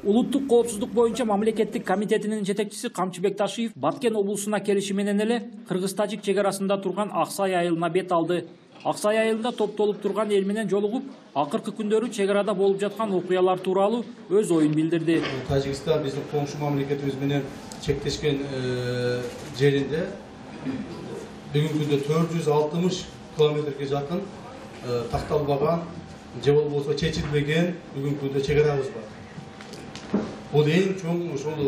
Улуттук коопсуздук боюнча мамлекеттик комитетинин жетекчиси Камчыбек Ташиев Баткен облусуна келиши менен эле кыргыз-тажик чек арасында турган Аксай айылына бет алды. Аксай айылында топтолуп турган эл менен жолугуп, акыркы күндөрү чек арада болуп жаткан окуялар тууралуу өз оюн билдирди. Тажикстан биздин коңшу мамлекетибиз менен чектешкен жеринде бүгүнкү күндө 460 километрге жакын такталбаган же болбосо чечилбеген бүгүнкү күндө чек арабыз бар. Бул эң чоң ошол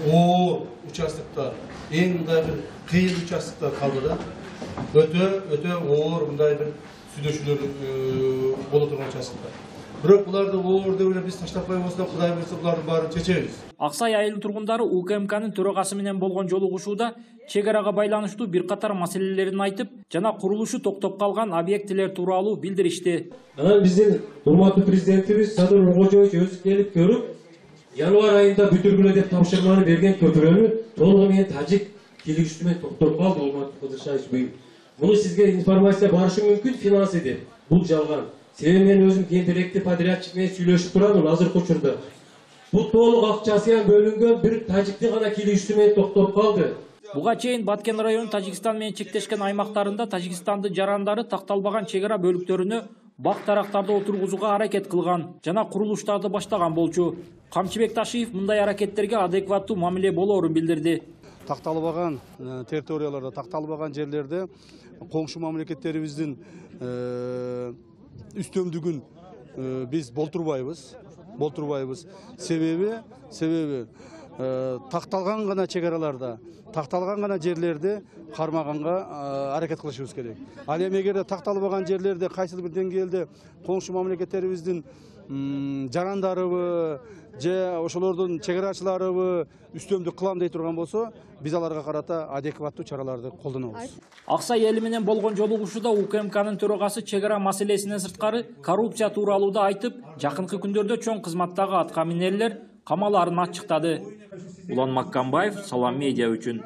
оор участоктор, эң мындай бир кыйын участоктор калды да. Өтө оор мындай бир сүйлөшүүлөр боло турган участоктор. Бирок буларды оор деп эле биз таштап койбосок, Кудай буйрса булардын баарын чечебиз. Аксай айылынын тургундары УКМКнын төрагасы менен болгон жолугушууда чек арага байланыштуу бир катар маселелерин айтып, жана курулушу токтоп калган объектилер тууралуу билдиришти. Анан биздин урматтуу президентибиз Садыр Нуркожоевич өзү келип көрүп, январь айында бүтүргүлө деп тапшырманы берген көпүрөнү толугу менен тажик келишүүсү менен токтоп калды. Урматтуу Кыдыршаевич буюп. Муну сизге информация барышы мүмкүн, финансы деп. Бул жалган. Себеби мен өзүм кентеректи подрядчик менен сүйлөшүп турамын азыркы учурда. Бул толук акчасы бөлүнгөн бир тажиктин гана келишүүсү менен токтоп калды. Буга чейин Баткен району Тажикстан менен чектешкен аймактарында Тажикстандын жарандары такталбаган чек ара бөлүктөрүнө бак тарактарды отургузууга аракет кылган жана курулуштарды баштаган болчу. Камчыбек Ташиев мындай аракеттерге адекваттуу мамиле болоорун билдирди. Такталбаган территорияларда, такталбаган жерлерде коңшу мамлекеттерибиздин үстөмдүгүн биз болтурбайбыз. Себеби такталган гана чек араларда, такталган гана жерлерде кармаганга аракет кылышыбыз керек. Ал эми эгерде такталбаган жерлерде кайсыл бир деңгээлде коңшу мамлекеттерибиздин жарандарыбы же ошолордун чек арачыларыбы үстөмдүк кылам дей турган болсо, биз аларга карата адекваттуу чараларды колдонобуз. Аксай эли менен болгон жолугушууда УКМКнын төрагасы чек ара маселесинен сырткары коррупция тууралуу да айтып, жакынкы күндөрдө чоң кызматтагы атка минерлер камаларын ачыктады. Улан Маккамбаев, Салам медиа үчүн.